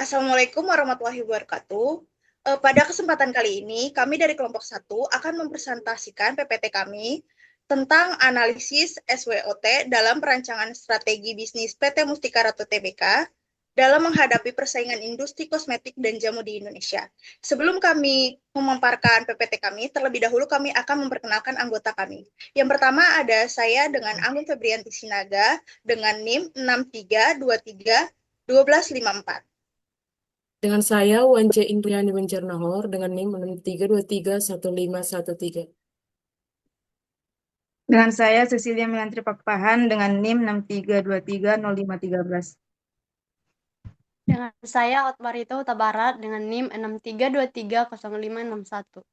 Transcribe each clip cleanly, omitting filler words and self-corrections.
Assalamualaikum warahmatullahi wabarakatuh. Pada kesempatan kali ini, kami dari kelompok 1 akan mempresentasikan PPT kami tentang analisis SWOT dalam perancangan strategi bisnis PT Mustika Ratu Tbk dalam menghadapi persaingan industri kosmetik dan jamu di Indonesia. Sebelum kami memaparkan PPT kami, terlebih dahulu kami akan memperkenalkan anggota kami. Yang pertama ada saya dengan Anggun Febrianti Sinaga dengan NIM 63231254. Dengan saya, Wance Indriani Wenjernahor, dengan NIM 63231513. Dengan saya, Cecilia Melantri Pakpahan, dengan NIM 63230513. Dengan saya, Otmarito Utabarat, dengan NIM 63230561.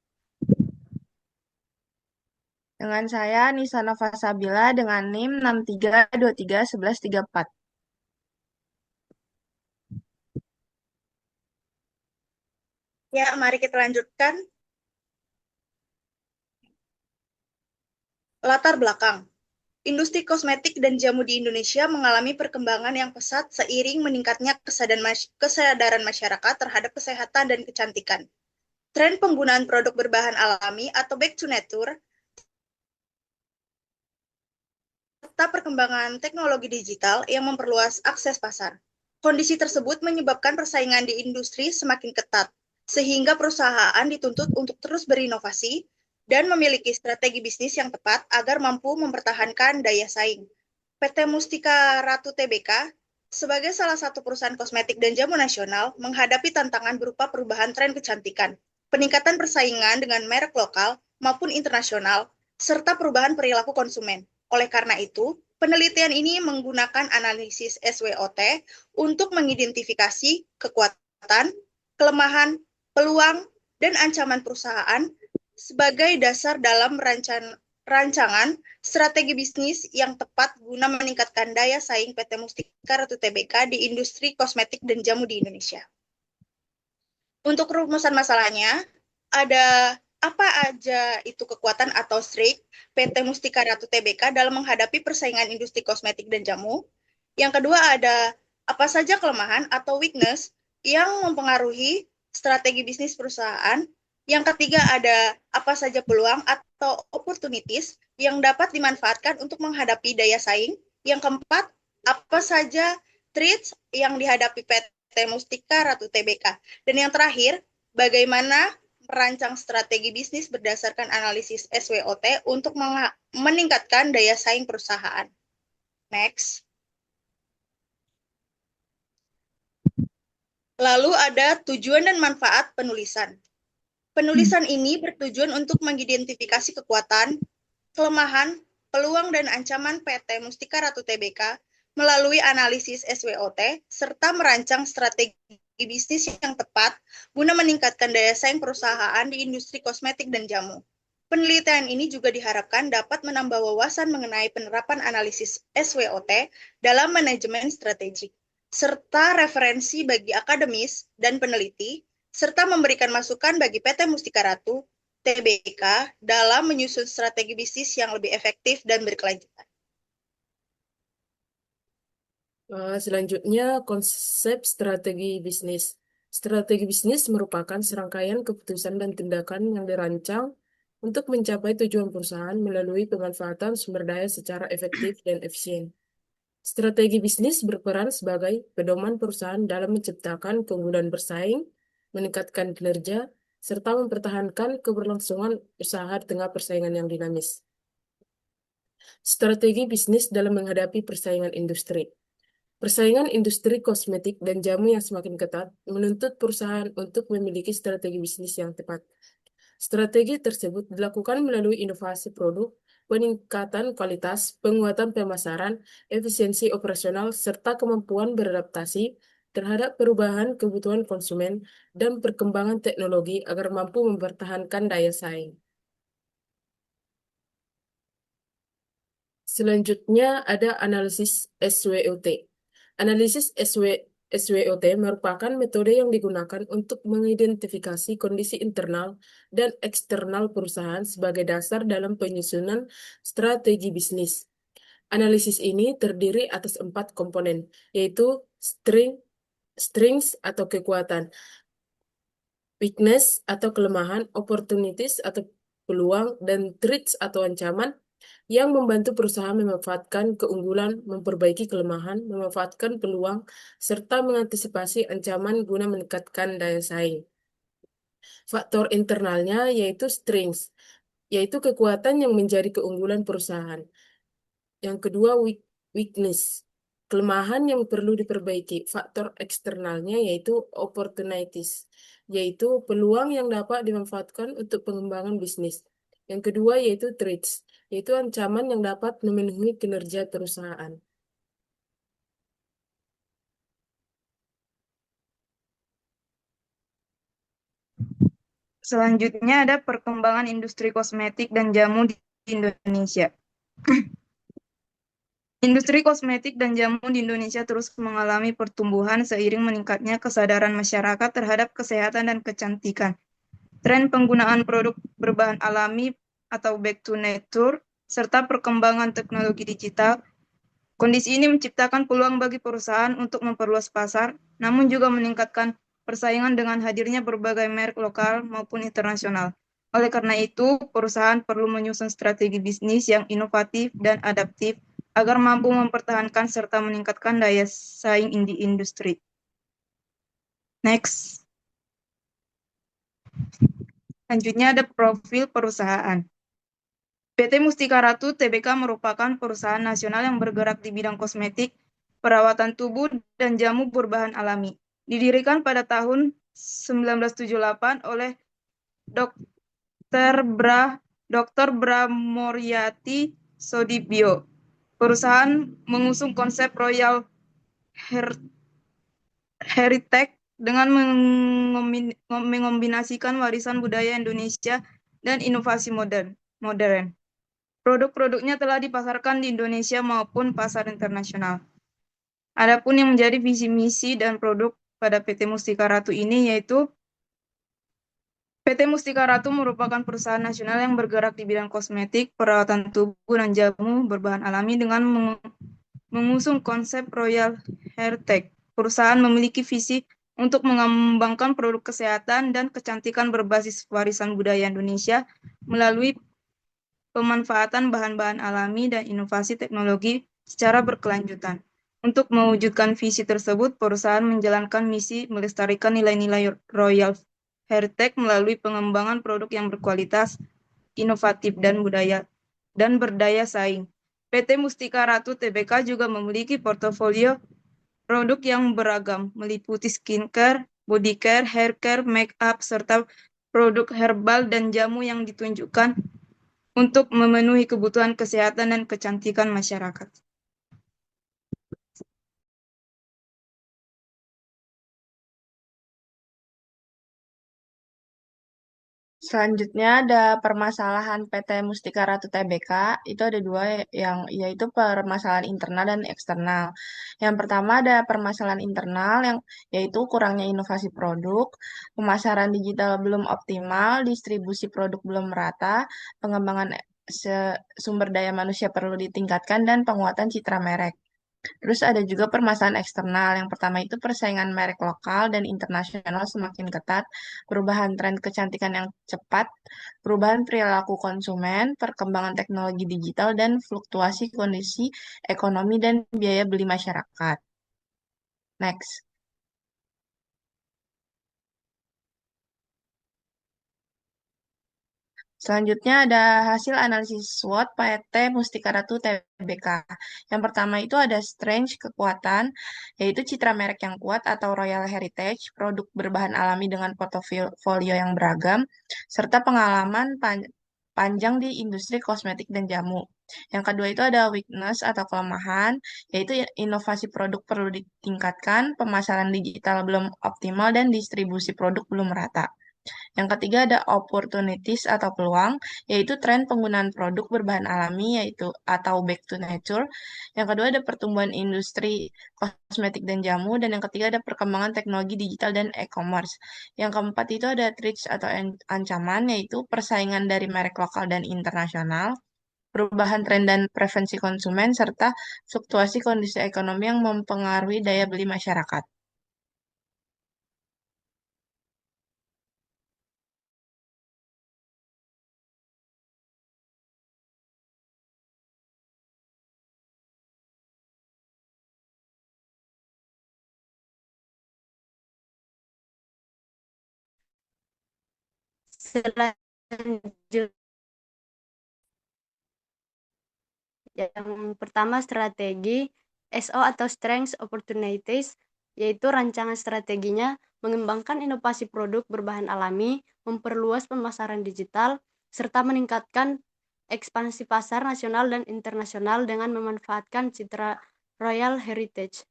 Dengan saya, Nisa Nova Sabila, dengan NIM 63231134. Ya, mari kita lanjutkan. Latar belakang. Industri kosmetik dan jamu di Indonesia mengalami perkembangan yang pesat seiring meningkatnya kesadaran masyarakat terhadap kesehatan dan kecantikan. Tren penggunaan produk berbahan alami atau back to nature serta perkembangan teknologi digital yang memperluas akses pasar. Kondisi tersebut menyebabkan persaingan di industri semakin ketat, sehingga perusahaan dituntut untuk terus berinovasi dan memiliki strategi bisnis yang tepat agar mampu mempertahankan daya saing. PT Mustika Ratu Tbk sebagai salah satu perusahaan kosmetik dan jamu nasional menghadapi tantangan berupa perubahan tren kecantikan, peningkatan persaingan dengan merek lokal maupun internasional, serta perubahan perilaku konsumen. Oleh karena itu, penelitian ini menggunakan analisis SWOT untuk mengidentifikasi kekuatan, kelemahan, peluang, dan ancaman perusahaan sebagai dasar dalam rancangan strategi bisnis yang tepat guna meningkatkan daya saing PT Mustika Ratu Tbk di industri kosmetik dan jamu di Indonesia. Untuk rumusan masalahnya, ada apa aja itu kekuatan atau strength PT Mustika Ratu Tbk dalam menghadapi persaingan industri kosmetik dan jamu. Yang kedua ada apa saja kelemahan atau weakness yang mempengaruhi strategi bisnis perusahaan. Yang ketiga ada apa saja peluang atau opportunities yang dapat dimanfaatkan untuk menghadapi daya saing. Yang keempat, apa saja threats yang dihadapi PT Mustika Ratu Tbk. Dan yang terakhir, bagaimana merancang strategi bisnis berdasarkan analisis SWOT untuk meningkatkan daya saing perusahaan. Next. Lalu ada tujuan dan manfaat penulisan. Penulisan ini bertujuan untuk mengidentifikasi kekuatan, kelemahan, peluang, dan ancaman PT Mustika Ratu Tbk melalui analisis SWOT, serta merancang strategi bisnis yang tepat guna meningkatkan daya saing perusahaan di industri kosmetik dan jamu. Penelitian ini juga diharapkan dapat menambah wawasan mengenai penerapan analisis SWOT dalam manajemen strategik, serta referensi bagi akademis dan peneliti, serta memberikan masukan bagi PT Mustika Ratu Tbk dalam menyusun strategi bisnis yang lebih efektif dan berkelanjutan. Selanjutnya, konsep strategi bisnis. Strategi bisnis merupakan serangkaian keputusan dan tindakan yang dirancang untuk mencapai tujuan perusahaan melalui pemanfaatan sumber daya secara efektif dan efisien. Strategi bisnis berperan sebagai pedoman perusahaan dalam menciptakan keunggulan bersaing, meningkatkan kinerja, serta mempertahankan keberlangsungan usaha di tengah persaingan yang dinamis. Strategi bisnis dalam menghadapi persaingan industri. Persaingan industri kosmetik dan jamu yang semakin ketat menuntut perusahaan untuk memiliki strategi bisnis yang tepat. Strategi tersebut dilakukan melalui inovasi produk, peningkatan kualitas, penguatan pemasaran, efisiensi operasional, serta kemampuan beradaptasi terhadap perubahan kebutuhan konsumen dan perkembangan teknologi agar mampu mempertahankan daya saing. Selanjutnya ada analisis SWOT. Analisis SWOT merupakan metode yang digunakan untuk mengidentifikasi kondisi internal dan eksternal perusahaan sebagai dasar dalam penyusunan strategi bisnis. Analisis ini terdiri atas 4 komponen, yaitu strength, strengths atau kekuatan, weakness atau kelemahan, opportunities atau peluang, dan threats atau ancaman yang membantu perusahaan memanfaatkan keunggulan, memperbaiki kelemahan, memanfaatkan peluang, serta mengantisipasi ancaman guna meningkatkan daya saing. Faktor internalnya yaitu strengths, yaitu kekuatan yang menjadi keunggulan perusahaan. Yang kedua, weakness, kelemahan yang perlu diperbaiki. Faktor eksternalnya yaitu opportunities, yaitu peluang yang dapat dimanfaatkan untuk pengembangan bisnis. Yang kedua yaitu threats, yaitu ancaman yang dapat memenuhi kinerja perusahaan. Selanjutnya ada perkembangan industri kosmetik dan jamu di Indonesia. Industri kosmetik dan jamu di Indonesia terus mengalami pertumbuhan seiring meningkatnya kesadaran masyarakat terhadap kesehatan dan kecantikan. Tren penggunaan produk berbahan alami atau back to nature, serta perkembangan teknologi digital. Kondisi ini menciptakan peluang bagi perusahaan untuk memperluas pasar, namun juga meningkatkan persaingan dengan hadirnya berbagai merek lokal maupun internasional. Oleh karena itu, perusahaan perlu menyusun strategi bisnis yang inovatif dan adaptif agar mampu mempertahankan serta meningkatkan daya saing di industri. Next. Selanjutnya ada profil perusahaan. PT Mustika Ratu Tbk merupakan perusahaan nasional yang bergerak di bidang kosmetik, perawatan tubuh, dan jamu berbahan alami. Didirikan pada tahun 1978 oleh Dr. Bramoryati Sodibyo. Perusahaan mengusung konsep Royal Heritage dengan mengombinasikan warisan budaya Indonesia dan inovasi modern. Produk-produknya telah dipasarkan di Indonesia maupun pasar internasional. Adapun yang menjadi visi misi dan produk pada PT Mustika Ratu ini yaitu PT Mustika Ratu merupakan perusahaan nasional yang bergerak di bidang kosmetik, perawatan tubuh, dan jamu berbahan alami dengan mengusung konsep Royal Heritage. Perusahaan memiliki visi untuk mengembangkan produk kesehatan dan kecantikan berbasis warisan budaya Indonesia melalui pemanfaatan bahan-bahan alami dan inovasi teknologi secara berkelanjutan. Untuk mewujudkan visi tersebut, perusahaan menjalankan misi melestarikan nilai-nilai Royal Heritage melalui pengembangan produk yang berkualitas, inovatif, dan berdaya saing. PT Mustika Ratu Tbk juga memiliki portofolio produk yang beragam, meliputi skincare, body care, hair care, make up, serta produk herbal dan jamu yang ditunjukkan untuk memenuhi kebutuhan kesehatan dan kecantikan masyarakat. Selanjutnya ada permasalahan PT Mustika Ratu Tbk. Itu ada dua yang yaitu permasalahan internal dan eksternal. Yang pertama ada permasalahan internal yang yaitu kurangnya inovasi produk, pemasaran digital belum optimal, distribusi produk belum merata, pengembangan sumber daya manusia perlu ditingkatkan dan penguatan citra merek. Terus ada juga permasalahan eksternal. Yang pertama itu persaingan merek lokal dan internasional semakin ketat, perubahan tren kecantikan yang cepat, perubahan perilaku konsumen, perkembangan teknologi digital, dan fluktuasi kondisi ekonomi dan biaya beli masyarakat. Next. Selanjutnya ada hasil analisis SWOT PT Mustika Ratu Tbk. Yang pertama itu ada strength, kekuatan, yaitu citra merek yang kuat atau Royal Heritage, produk berbahan alami dengan portofolio yang beragam, serta pengalaman panjang di industri kosmetik dan jamu. Yang kedua itu ada weakness atau kelemahan, yaitu inovasi produk perlu ditingkatkan, pemasaran digital belum optimal, dan distribusi produk belum merata. Yang ketiga ada opportunities atau peluang, yaitu tren penggunaan produk berbahan alami yaitu atau back to nature. Yang kedua ada pertumbuhan industri kosmetik dan jamu, dan yang ketiga ada perkembangan teknologi digital dan e-commerce. Yang keempat itu ada threats atau ancaman, yaitu persaingan dari merek lokal dan internasional, perubahan tren dan preferensi konsumen, serta fluktuasi kondisi ekonomi yang mempengaruhi daya beli masyarakat. Selanjutnya, yang pertama strategi SO atau Strengths Opportunities, yaitu rancangan strateginya mengembangkan inovasi produk berbahan alami, memperluas pemasaran digital, serta meningkatkan ekspansi pasar nasional dan internasional dengan memanfaatkan citra Royal Heritage.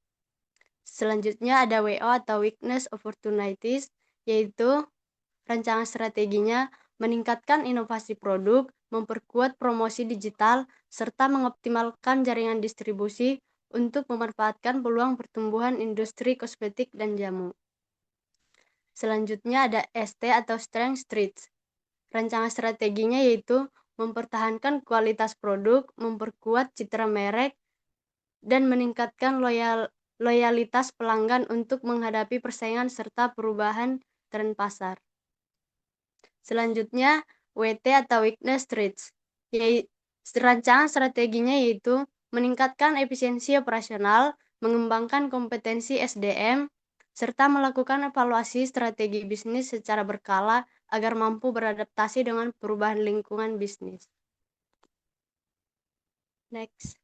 Selanjutnya ada WO atau Weakness Opportunities, yaitu rancangan strateginya meningkatkan inovasi produk, memperkuat promosi digital, serta mengoptimalkan jaringan distribusi untuk memanfaatkan peluang pertumbuhan industri kosmetik dan jamu. Selanjutnya ada ST atau Strength Traits. Rancangan strateginya yaitu mempertahankan kualitas produk, memperkuat citra merek, dan meningkatkan loyalitas pelanggan untuk menghadapi persaingan serta perubahan tren pasar. Selanjutnya, WT atau Weakness Traits. Rancangan strateginya yaitu meningkatkan efisiensi operasional, mengembangkan kompetensi SDM, serta melakukan evaluasi strategi bisnis secara berkala agar mampu beradaptasi dengan perubahan lingkungan bisnis. Next.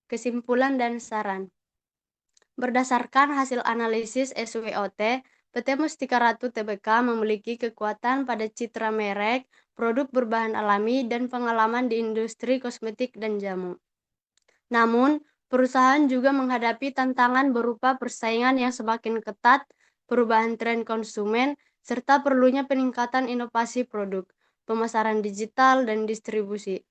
Kesimpulan dan saran. Berdasarkan hasil analisis SWOT, PT Mustika Ratu Tbk memiliki kekuatan pada citra merek, produk berbahan alami, dan pengalaman di industri kosmetik dan jamu. Namun, perusahaan juga menghadapi tantangan berupa persaingan yang semakin ketat, perubahan tren konsumen, serta perlunya peningkatan inovasi produk, pemasaran digital, dan distribusi.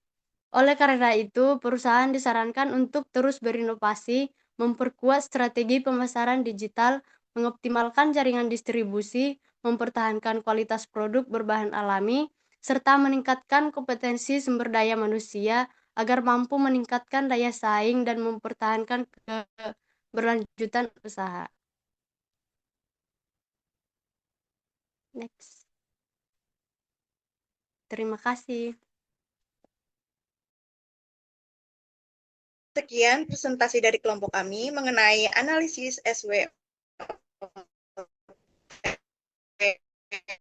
Oleh karena itu, perusahaan disarankan untuk terus berinovasi, memperkuat strategi pemasaran digital, mengoptimalkan jaringan distribusi, mempertahankan kualitas produk berbahan alami, serta meningkatkan kompetensi sumber daya manusia agar mampu meningkatkan daya saing dan mempertahankan keberlanjutan usaha. Next. Terima kasih. Sekian presentasi dari kelompok kami mengenai analisis SWOT